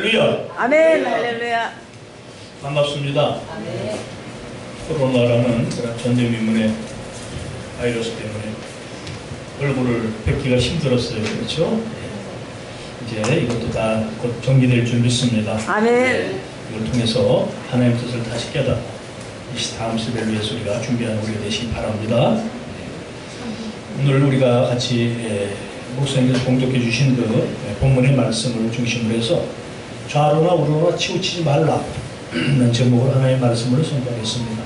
할렐루야. 아멘. 할렐루야. 반갑습니다. 아멘. 코로나라는 그런 전염인문의 바이러스 때문에 얼굴을 뵙기가 힘들었어요. 그렇죠? 이제 이것도 다 곧 정리될 줄 믿습니다. 아멘. 이걸 통해서 하나님의 뜻을 다시 깨닫고 이 다음 세대를 위해서 우리가 준비하는 우리가 되시기 바랍니다. 오늘 우리가 같이 목사님께서 봉독해 주신 그 본문의 말씀을 중심으로 해서 좌로나 우로나 치우치지 말라는 제목으로 하나님의 말씀을 선포하겠습니다.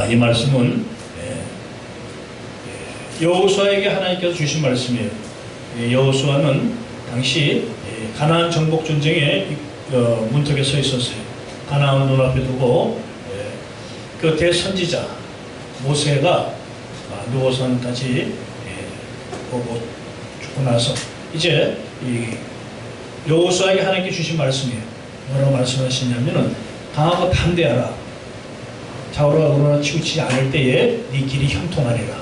이 말씀은 여호수아에게 하나님께서 주신 말씀이에요. 여호수아는 당시 가나안 정복 전쟁에 문턱에 서 있었어요. 가나안 눈앞에 두고 그 대선지자 모세가 누워선까지 보고 죽고 나서 이제 이 여호수아에게 하나님께 주신 말씀이에요. 뭐라고 말씀하시냐면은 강하고 담대하라. 좌우로나 우로나 치우치지 않을 때에 네 길이 형통하리라.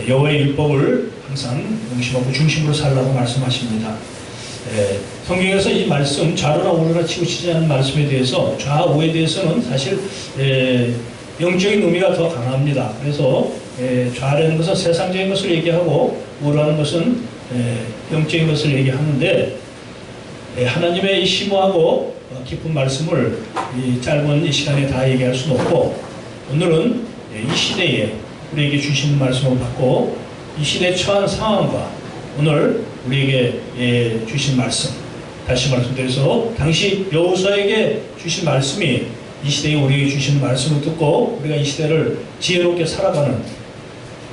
여호와의 율법을 항상 중심하고 중심으로 살라고 말씀하십니다. 성경에서 이 말씀 좌로나 우로나 치우치지 않는 말씀에 대해서 좌우에 대해서는 사실 영적인 의미가 더 강합니다. 그래서 좌라는 것은 세상적인 것을 얘기하고 우라는 것은 영적인 것을 얘기하는데 하나님의 이 심오하고 깊은 말씀을 이 짧은 이 시간에 다 얘기할 수는 없고 오늘은 이 시대에 우리에게 주시는 말씀을 받고 이 시대에 처한 상황과 오늘 우리에게 주신 말씀 다시 말씀드려서 당시 여호수아에게 주신 말씀이 이 시대에 우리에게 주신 말씀을 듣고 우리가 이 시대를 지혜롭게 살아가는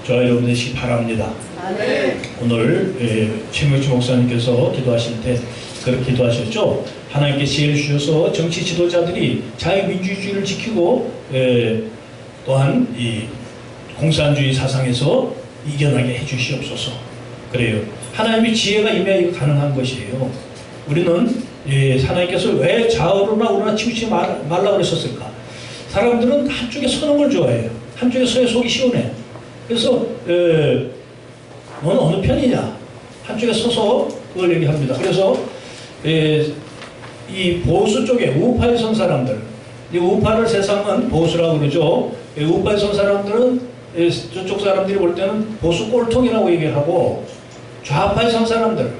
저와 여러분 되시기 바랍니다. 아멘. 오늘 최명주 목사님께서 기도하실 때 그렇게 기도하셨죠. 하나님께 지혜를 주셔서 정치 지도자들이 자유민주주의를 지키고 또한 이 공산주의 사상에서 이겨나게 해주시옵소서. 그래요. 하나님의 지혜가 임해야 가능한 것이에요. 우리는 하나님께서 왜 좌우로나 우로나 치우치지 말라고 그랬었을까? 사람들은 한쪽에 서는 걸 좋아해요. 한쪽에 서야 속이 시원해. 그래서 너는 어느 편이냐? 한쪽에 서서 그걸 얘기합니다. 그래서 이 보수 쪽에 우파에 선 사람들, 이 우파를 세상은 보수라고 그러죠. 우파에 선 사람들은 저쪽 사람들이 볼 때는 보수 꼴통이라고 얘기하고 좌파에 선 사람들,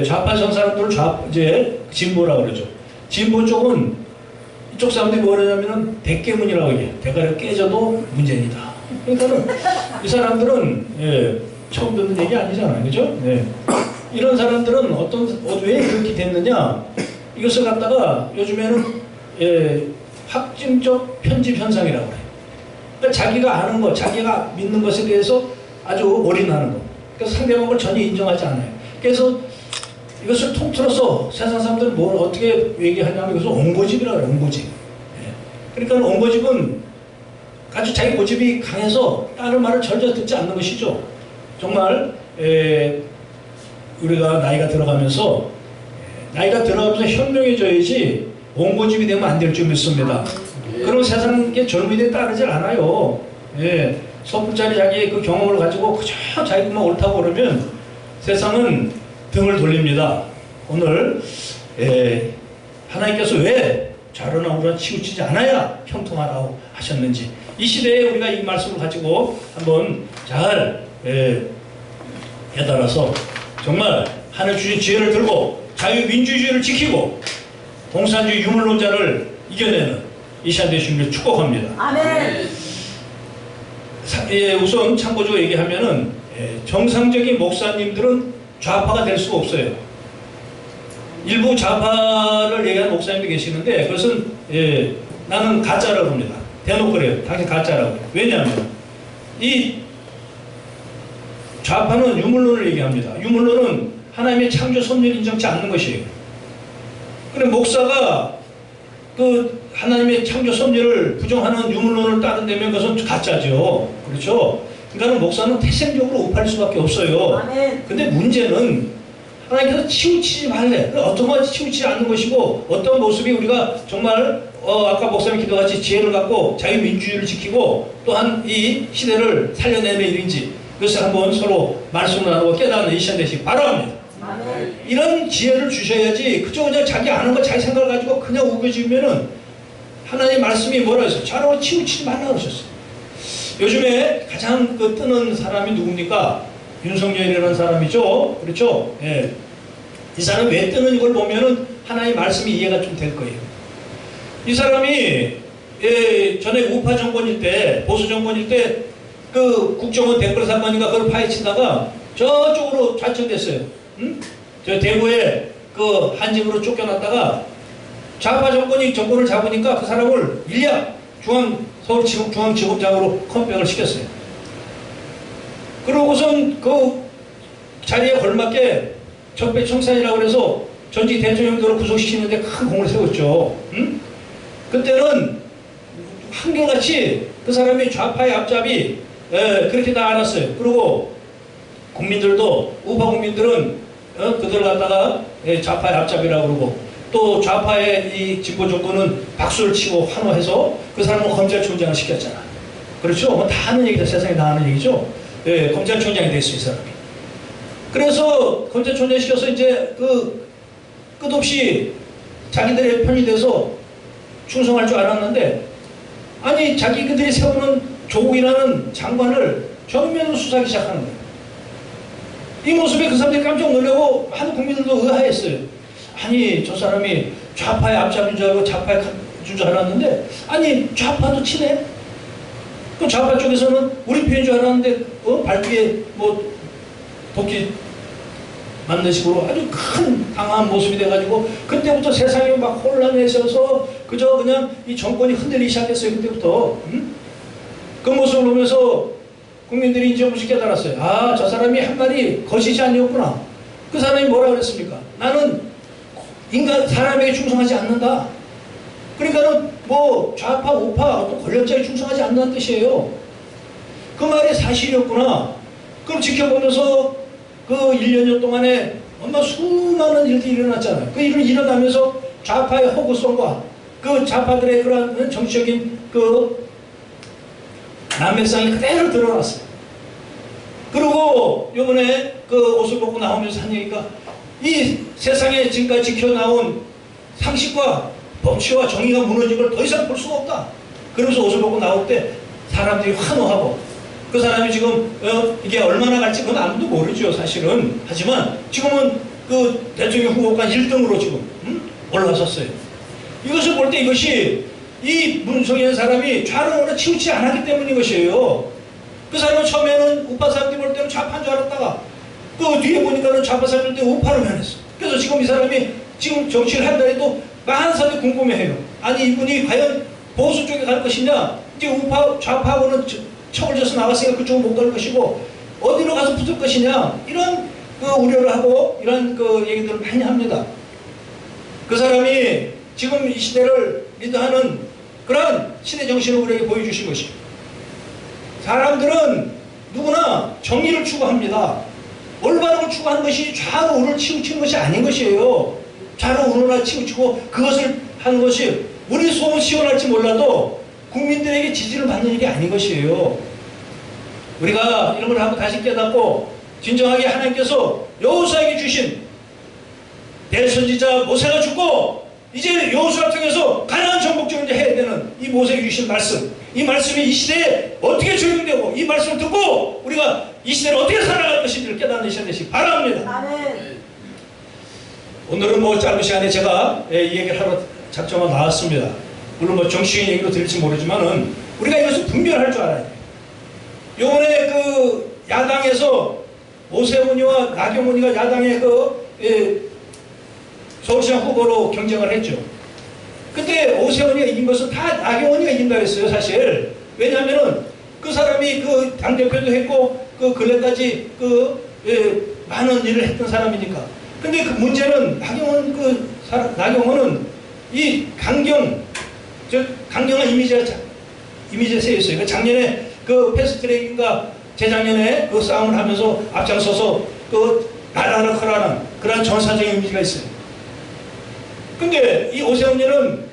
좌파에 선 사람들을 이제 진보라고 그러죠. 진보 쪽은 이쪽 사람들이 뭐냐면은 대깨문이라고 얘기해요. 대가리가 깨져도 문제입니다. 그러니까는 이 사람들은 처음 듣는 얘기 아니잖아요. 그죠? 이런 사람들은 왜 그렇게 됐느냐? 이것을 갖다가 요즘에는 확증적 편집 현상이라고 해요. 그러니까 자기가 아는 것, 자기가 믿는 것에 대해서 아주 올인하는 것. 그래서 상대방을 전혀 인정하지 않아요. 그래서 이것을 통틀어서 세상 사람들은 뭘 어떻게 얘기하냐면 이것을 옹고집이라고 해요. 옹고집. 그러니까 옹고집은 아주 자기 고집이 강해서 다른 말을 전혀 듣지 않는 것이죠. 정말 우리가 나이가 들어가면서 현명해져야지 옹고집이 되면 안 될 줄 믿습니다. 그럼 세상의 젊은이들이 따르질 않아요. 섣불짜리 자기의 그 경험을 가지고 그저 자기만 옳다고 그러면 세상은 등을 돌립니다. 오늘 하나님께서 왜 좌로나 우로나 치우치지 않아야 형통하라고 하셨는지 이 시대에 우리가 이 말씀을 가지고 한번 잘 깨달아서 정말 하늘 주신 지혜를 들고 자유민주주의를 지키고 공산주의 유물론자를 이겨내는 이 시간 되시기를 축복합니다. 아멘. 우선 참고적으로 얘기하면은 정상적인 목사님들은 좌파가 될 수가 없어요. 일부 좌파를 얘기하는 목사님도 계시는데 그것은 나는 가짜라고 합니다. 대놓고 그래요. 당신 가짜라고. 왜냐하면 이 좌파는 유물론을 얘기합니다. 유물론은 하나님의 창조 섭리를 인정치 않는 것이에요. 그런데 목사가 그 하나님의 창조 섭리를 부정하는 유물론을 따른다면 그것은 가짜죠. 그렇죠? 그러니까 목사는 태생적으로 우파일 수밖에 없어요. 아멘. 근데 문제는 하나님께서 치우치지 말래. 어떤 것이 치우치지 않는 것이고 어떤 모습이 우리가 정말 아까 목사님 기도같이 지혜를 갖고 자유민주주의를 지키고 또한 이 시대를 살려내는 일인지 그것을 한번 서로 말씀을 나누고 깨닫는 이 시간 되시기 바랍니다. 아멘. 이런 기회를 주셔야지 그저 그냥 자기 아는 거 자기 생각을 가지고 그냥 우겨지면은 하나님의 말씀이 뭐라 했어요? 자라고 치우치지 말라 그러셨어요. 요즘에 가장 그 뜨는 사람이 누굽니까? 윤석열이라는 사람이죠. 그렇죠? 예. 이 사람이 왜 뜨는 걸 보면은 하나님의 말씀이 이해가 좀 될 거예요. 이 사람이 전에 우파 정권일 때, 보수 정권일 때 그 국정원 댓글 사건인가 그걸 파헤치다가 저쪽으로 좌천됐어요. 응? 저 대구에 그 한집으로 쫓겨났다가 좌파 정권이 정권을 잡으니까 그 사람을 일약 서울중앙지검장으로 컴백을 시켰어요. 그러고선 그 자리에 걸맞게 적폐청산이라고 해서 전직 대통령들을 구속시키는데 큰 공을 세웠죠. 응? 그때는 한결같이 그 사람이 좌파의 앞잡이 그렇게 다 알았어요. 그리고 국민들도 우파 국민들은 그들 갖다가 좌파의 앞잡이라고 그러고 또 좌파의 이 진보 정권은 박수를 치고 환호해서 그 사람은 검찰총장을 시켰잖아. 그렇죠? 뭐 다 하는 얘기다. 세상에 다 하는 얘기죠. 검찰총장이 됐어요, 이 사람이. 그래서 검찰총장 시켜서 이제 그 끝없이 자기들의 편이 돼서 충성할 줄 알았는데 아니 자기들이 세우는 조국이라는 장관을 정면으로 수사하기 시작하는 거예요. 이 모습에 그 사람들이 깜짝 놀라고 하는 국민들도 의아했어요. 아니 저 사람이 좌파의 앞잡이인 줄 알고 좌파의 준 줄 알았는데 아니 좌파도 치네? 그 좌파 쪽에서는 우리 편인 줄 알았는데 발뒤에 뭐 도끼 맞는 식으로 아주 큰 당황한 모습이 돼가지고 그때부터 세상이 막 혼란해져서 그저 그냥 이 정권이 흔들리기 시작했어요. 그때부터. 그 모습을 보면서 국민들이 이제 무식 깨달았어요. 아, 저 사람이 한 말이 거짓이 아니었구나. 그 사람이 뭐라 그랬습니까? 나는 사람에게 충성하지 않는다. 그러니까는 뭐 좌파, 우파, 또 권력자에 충성하지 않는다는 뜻이에요. 그 말이 사실이었구나. 그럼 지켜보면서 그 1년여 동안에 얼마 수많은 일들이 일어났잖아요. 그 일을 일어나면서 좌파의 허구성과 그 좌파들의 그런 정치적인 그 난맥상이 그대로 드러났어요. 그리고 요번에 그 옷을 벗고 나오면서 한 얘기가 이 세상에 지금까지 지켜나온 상식과 법치와 정의가 무너진 걸 더 이상 볼 수가 없다. 그러면서 옷을 벗고 나올 때 사람들이 환호하고 그 사람이 지금 이게 얼마나 갈지 그건 아무도 모르죠 사실은. 하지만 지금은 그 대통령 후보가 1등으로 지금 올라섰어요. 이것을 볼 때 이것이 이 문성현 사람이 좌로우로 치우치지 않았기 때문인 것이에요. 그 사람은 처음에는 우파 사람들이 볼 때는 좌파인 줄 알았다가 그 뒤에 보니까는 좌파 사람들 때 우파로 변했어. 그래서 지금 이 사람이 지금 정치를 한다 해도 많은 사람들이 궁금해해요. 아니 이분이 과연 보수 쪽에 갈 것이냐, 이제 우파 좌파하고는 척을 져서 나갔으니까 그쪽은 못 갈 것이고 어디로 가서 붙을 것이냐, 이런 그 우려를 하고 이런 그 얘기들을 많이 합니다. 그 사람이 지금 이 시대를 리드하는 그런 시대 정신을 우리에게 보여주신 것이에요. 사람들은 누구나 정의를 추구합니다. 올바른 걸 추구하는 것이 좌로 우를 치우치는 것이 아닌 것이에요. 좌로 우로나 치우치고 그것을 하는 것이 우리 속은 시원할지 몰라도 국민들에게 지지를 받는 일이 아닌 것이에요. 우리가 이런 걸 한번 다시 깨닫고 진정하게 하나님께서 여호수아에게 주신 대선지자 모세가 죽고 이제 여호수아를 통해서 가나안 정복전을 해야 되는 이 모세에게 주신 말씀, 이 말씀이 이 시대에 어떻게 적용되고 이 말씀을 듣고 우리가 이 시대를 어떻게 살아갈 것인지를 깨닫는 시간 되시기 바랍니다. 아멘. 오늘은 뭐 짧은 시간에 제가 이 얘기를 하러 작정하고 나왔습니다. 물론 뭐 정치적인 얘기로 들릴지 모르지만은 우리가 이것을 분별할 줄 알아야 돼요. 요번에 그 야당에서 오세훈이와 나경원이가 야당의 서울시장 후보로 경쟁을 했죠. 그때 오세훈이가 이긴 것은 다 나경원이가 이긴다고 했어요, 사실. 왜냐하면은 그 사람이 그 당대표도 했고 그 근래까지 많은 일을 했던 사람이니까. 근데 그 문제는 나경원은 이 강경한 이미지가 세여 있어요. 그 작년에 그 패스트트랙인가 재작년에 그 싸움을 하면서 앞장서서 그 나라를 허라는 그런 전사적인 이미지가 있어요. 근데 이 오세훈이는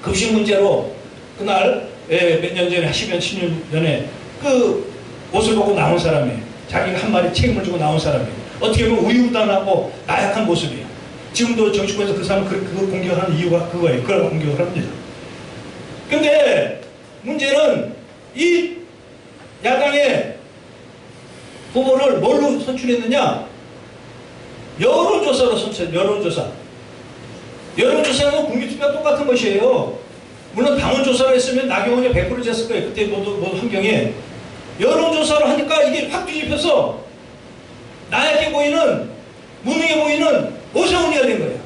급식 문제로 그날 몇 년 전에 10년, 10년 전에 그 옷을 벗고 나온 사람이에요. 자기가 한 마리 책임을 주고 나온 사람이에요. 어떻게 보면 우유부단하고 나약한 모습이에요. 지금도 정치권에서 그 사람을 그걸 공격하는 이유가 그거예요. 그걸 공격을 합니다. 근데 문제는 이 야당의 후보를 뭘로 선출했느냐? 여론조사로 선출했어요. 여론조사. 여론조사는 국민투표와 똑같은 것이에요. 물론 당원조사를 했으면 나경원이 100% 됐을 거예요. 그때 모두 환경에. 여론조사를 하니까 이게 확 뒤집혀서 나약해 보이는, 무능해 보이는 오세훈이가 된 거예요.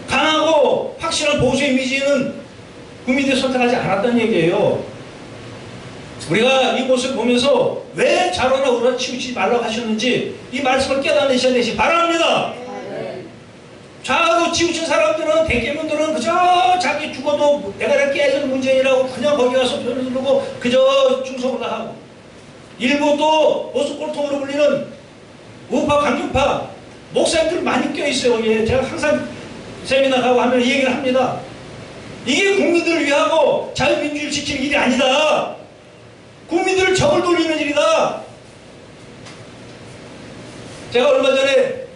강하고 확실한 보수 이미지는 국민들이 선택하지 않았다는 얘기예요. 우리가 이 모습을 보면서 왜 자로나 우로나 치우치지 말라고 하셨는지 이 말씀을 깨달으셔야 되시 바랍니다. 좌우로 치우친 사람들은, 대개분들은 그저 자기 죽어도 내가 이렇게 깨져도 문제이라고 그냥 거기 가서 편을 들고 그저 충성을 하고, 일부 또 보수골통으로 불리는 우파, 강경파 목사님들 많이 껴있어요. 거기에 제가 항상 세미나 가고 하면 이 얘기를 합니다. 이게 국민들을 위하고 자유민주주의를 지키는 일이 아니다. 국민들을 적을 돌리는 일이다. 제가 얼마 전에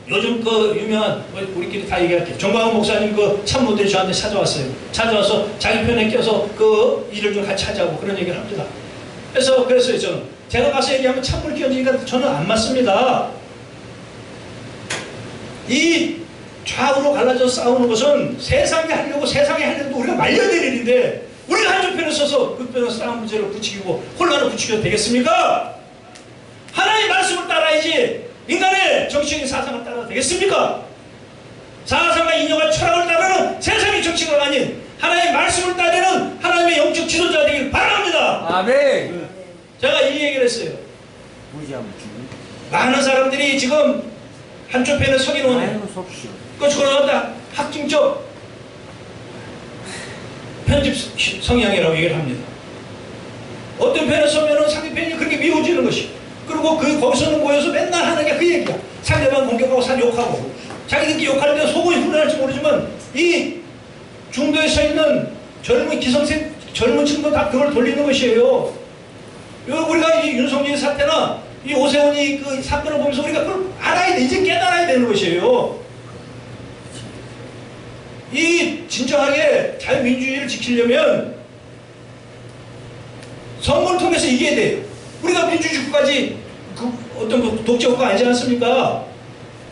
요즘 그 유명한, 우리끼리 다 얘기할게요. 정광훈 목사님 그 참모들이 저한테 찾아왔어요. 찾아와서 자기 편에 껴서 그 일을 좀 같이 하자고 그런 얘기를 합니다. 그랬어요. 저는 제가 가서 얘기하면 참모를 끼얹으니까 저는 안 맞습니다. 이 좌우로 갈라져 싸우는 것은 세상에 하려고 우리가 말려야 될 일인데, 우리가 한쪽 편에 서서 그 편에 싸움 문제를 부추기고 혼란을 부추겨도 되겠습니까? 하나님의 말씀을 따라야지 인간의 정치적인 사상을 따라도 되겠습니까? 사상과 인연과 철학을 따르는 세상의 정치가 아닌 하나님의 말씀을 따르는 하나님의 영적 지도자가 되길 바랍니다. 아멘. 제가 이 얘기를 했어요. 많은 사람들이 지금 한쪽 편에 서기는 오네. 그러다 확증적 편집 성향이라고 얘기를 합니다. 어떤 편에 서면은 상대편이 그렇게 미워지는 것이. 그리고 거기서는 모여서 맨날 하는 게 그 얘기야. 상대방 공격하고 욕하고. 자기들끼리 욕하는데 속이 훈련할지 모르지만 이 중도에 서 있는 젊은 기성세, 젊은 층도 다 그걸 돌리는 것이에요. 우리가 이 윤석열 사태나 이 오세훈이 그 사건을 보면서 우리가 그걸 알아야 돼. 이제 깨달아야 되는 것이에요. 이 진정하게 자유민주주의를 지키려면 선거를 통해서 이겨야 돼요. 우리가 민주주의까지 어떤 독재국가 아니지 않습니까?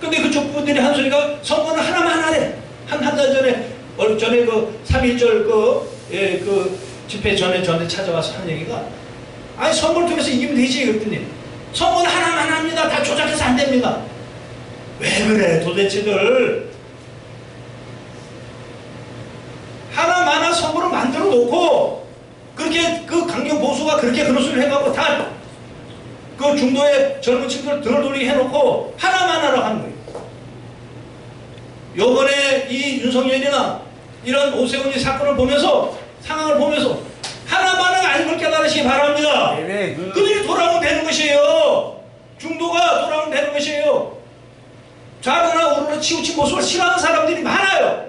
근데 그쪽 분들이 한 소리가 선거는 하나만 하래. 한 달 전에 그 3.1절 그 집회 전에 찾아와서 한 얘기가, 아니 선거를 통해서 이기면 되지 그랬더니 선거는 하나만 합니다. 다 조작해서 안 됩니다. 왜 그래 도대체들. 하나만한 선거를 만들어 놓고 그렇게 그 강경 보수가 그렇게 그런 소리를 해가고 다 그 중도의 젊은 친구들 등을 돌리게 해놓고 하나만 하라고 하는 거예요. 요번에 이 윤석열이나 이런 오세훈이 사건을 보면서, 상황을 보면서 하나만은 아닌 걸 깨달으시기 바랍니다. 그들이 돌아오면 되는 것이에요. 중도가 돌아오면 되는 것이에요. 좌로나 우로나 치우친 모습을 싫어하는 사람들이 많아요.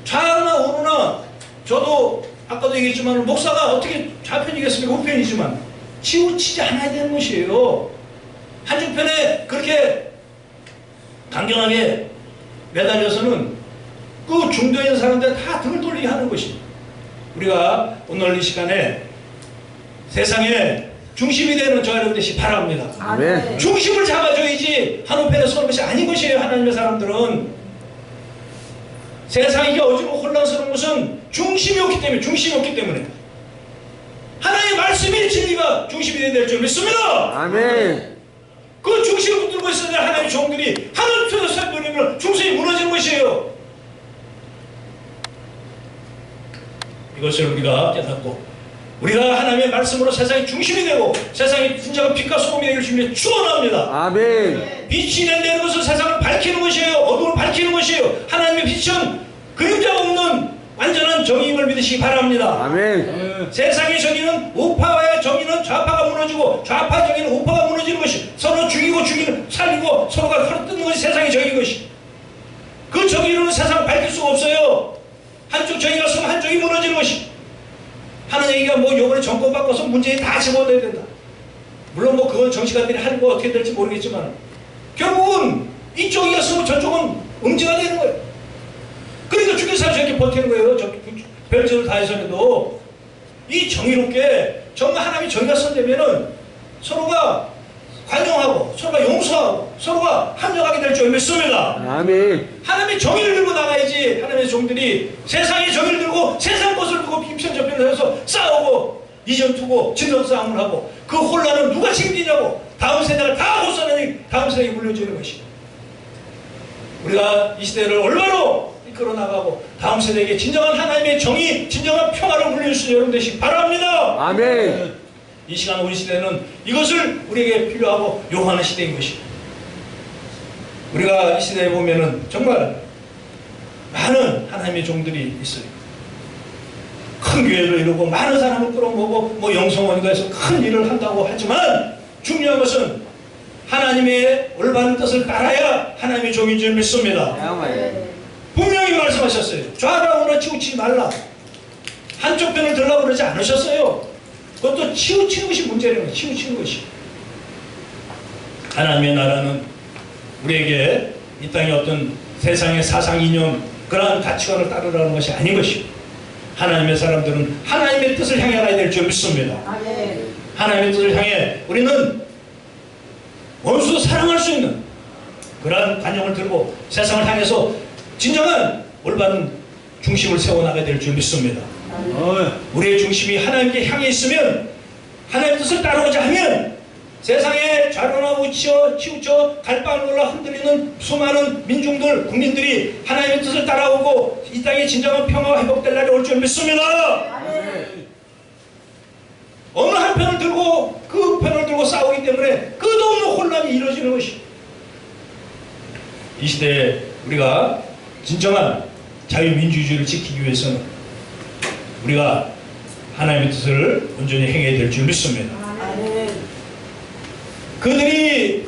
좌나 우로나, 저도 아까도 얘기했지만 목사가 어떻게 좌편이겠습니까? 우편이지만 치우치지 않아야 되는 것이에요. 한쪽편에 그렇게 강경하게 매달려서는 그 중도에 있는 사람들 다 등을 돌리게 하는 것입니다. 우리가 오늘 이 시간에 세상의 중심이 되는 저와 여러분 되시기 바랍니다. 아멘. 중심을 잡아줘야지 한 우편에 서는 것이 아닌 것이에요. 하나님의 사람들은 세상이 어지럽고 혼란스러운 것은 중심이 없기 때문에 하나님의 말씀이 진리가 중심이 되어야 될 줄 믿습니다. 아멘. 그 중심을 붙들고 있어야 될 하나님의 종들이 하늘 편에 서버리면 중심이 무너지는 것이에요. 이것을 우리가 깨닫고 우리가 하나님의 말씀으로 세상의 중심이 되고 세상의 진정한 빛과 소금이 되길 주님의 축원합니다. 아멘. 빛이 내는 것은 세상을 밝히는 것이에요. 어둠을 밝히는 것이에요. 하나님의 빛은 그림자 없는 완전한 정의임을 믿으시기 바랍니다. 아멘. 세상의 정의는 우파와의 정의는 좌파가 무너지고 좌파 정의는 우파가 무너지는 것이, 서로 죽이고 살리고 서로가 서로 뜯는 것이 세상의 정의인 것이, 그 정의로는 세상을 밝힐 수가 없어요. 한쪽 정의가 서면 한쪽이 무너지는 것이, 하는 얘기가 뭐 요번에 정권 바꿔서 문재인 다 집어넣어야 된다. 물론 뭐 그건 정치가들이 하는 거 어떻게 될지 모르겠지만 결국은 이쪽이 갔으면 저쪽은 응징가 되는 거예요. 그러니까 주기사를 저렇게 버티는 거예요. 별짓을 다해서라도 이 정의롭게 정말 하나님이 저희가 선되면은 서로가 관용하고 서로가 용서하고 서로가 합력하게 될 줄 믿습니다. 아멘. 하나님의 정의를 들고 나가야지. 하나님의 종들이 세상의 정의를 들고 세상 것을 두고 빈편저편을 해서 싸우고 이전투고 진정싸움을 하고 그 혼란은 누가 책임지냐고 다음 세대가 다 못살아니 다음 세대에 물려주는 것이 우리가 이 시대를 얼마로 이끌어 나가고 다음 세대에게 진정한 하나님의 정의 진정한 평화를 물려줄 수 있는 여러분 되시기 바랍니다. 아멘. 이 시간 우리 시대는 이것을 우리에게 필요하고 요구하는 시대인 것입니다. 우리가 이 시대에 보면은 정말 많은 하나님의 종들이 있어요. 큰 교회를 이루고 많은 사람을 끌어모으고 뭐 영성원이가 해서 큰 일을 한다고 하지만 중요한 것은 하나님의 올바른 뜻을 따라야 하나님의 종인 줄 믿습니다. 아멘. 분명히 말씀하셨어요. 좌우로 치우치지 말라. 한쪽 편을 들라고 그러지 않으셨어요. 그것도 치우치는 것이 문제라는 거예요. 치우치는 것이. 하나님의 나라는 우리에게 이 땅의 어떤 세상의 사상 이념 그러한 가치관을 따르라는 것이 아닌 것이고 하나님의 사람들은 하나님의 뜻을 향해 가야 될 줄 믿습니다. 아멘. 하나님의 뜻을 향해 우리는 원수도 사랑할 수 있는 그러한 관용을 들고 세상을 향해서 진정한 올바른 중심을 세워나가야 될 줄 믿습니다. 아멘. 우리의 중심이 하나님께 향해 있으면 하나님의 뜻을 따르고자 하면 세상에 좌로나 우치어 치우쳐 갈바를 놀라 흔들리는 수많은 민중들 국민들이 하나님의 뜻을 따라오고 이 땅에 진정한 평화가 회복될 날이 올 줄 믿습니다. 아멘. 어느 한 편을 들고 그 편을 들고 싸우기 때문에 끝없는 혼란이 이루어지는 것이 이 시대에 우리가 진정한 자유민주주의를 지키기 위해서는 우리가 하나님의 뜻을 온전히 행해야 될 줄 믿습니다. 아멘. 그들이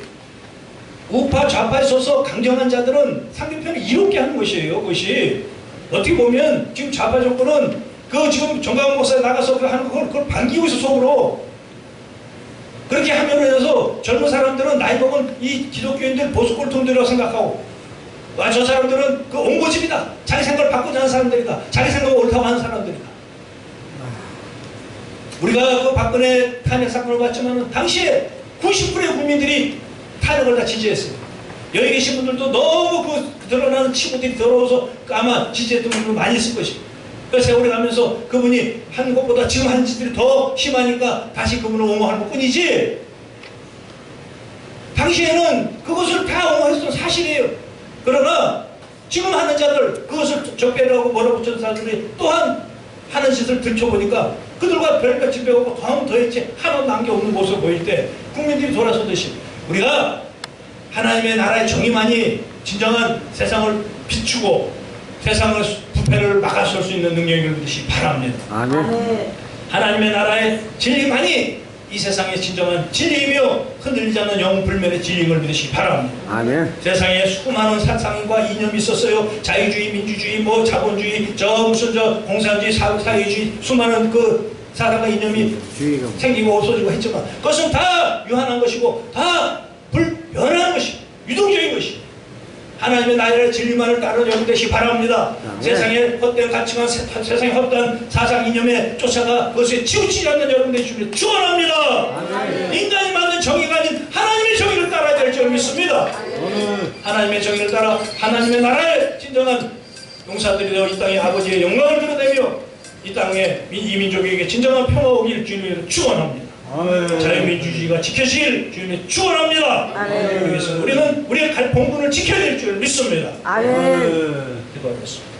우파 좌파에 서서 강경한 자들은 상대편을 이롭게 하는 것이에요. 그것이 어떻게 보면 지금 좌파 정권은 그 지금 정강 목사에 나가서 하는 그걸 반기고 있어 속으로. 그렇게 함으로 해서 젊은 사람들은 나이 먹은 이 기독교인들 보수골통들이라고 생각하고 저 사람들은 그 옹고집이다. 자기 생각을 바꾸지 않은 사람들이다. 자기 생각을 옳다고 하는 사람들이다. 우리가 그 박근혜 탄핵 사건을 봤지만 당시에 90%의 국민들이 탄핵을 다 지지했어요. 여기 계신 분들도 너무 그 드러나는 친구들이 더러워서 아마 지지했던 분들 많이 있을 것이고 그 세월이 가면서 그분이 한 것보다 지금 하는 짓들이 더 심하니까 다시 그분을 옹호하는 것 뿐이지 당시에는 그것을 다 옹호했던 사실이에요. 그러나 지금 하는 자들 그것을 적폐라고 몰아붙이는 사람들이 또한 하는 짓을 들춰보니까 그들과 별같이 배우고 더하면 더했지 하나도 남겨없는 모습을 보일 때 국민들이 돌아서듯이 우리가 하나님의 나라의 정의만이 진정한 세상을 비추고 세상의 부패를 막아설 수 있는 능력을 믿으시 바랍니다. 아멘. 아멘. 하나님의 나라의 진리만이 이 세상의 진정한 진리이며 흔들리지 않는 영불면의 진리임을 믿으시기 바랍니다. 아멘. 세상에 수많은 사상과 이념이 있었어요. 자유주의, 민주주의, 뭐 자본주의, 무슨 공산주의, 사회주의 수많은 그 사상과 이념이 주의가 생기고 없어지고 했지만 그것은 다 유한한 것이고 다 불변한 것이 유동적인 것이 하나님의 나라의 진리만을 따르는 여러분 되시기 바랍니다. 세상의 헛된 가치관, 세상의 헛된 사상 이념에 쫓아가 그것에 치우치지 않는 여러분 되시기를 축원합니다. 인간이 만든 정의가 아닌 하나님의 정의를 따라야 될 줄 믿습니다. 하나님의 정의를 따라 하나님의 나라의 진정한 용사들이 되어 이 땅의 아버지의 영광을 드러내며 이 땅에 이 민족에게 진정한 평화 오길 주님을 축원합니다. 자유민주주의가 지켜질 주님의 축원합니다. 아멘. 그래서 우리는 우리의 본분을 지켜야 될 줄 믿습니다. 아멘. 기도하겠습니다.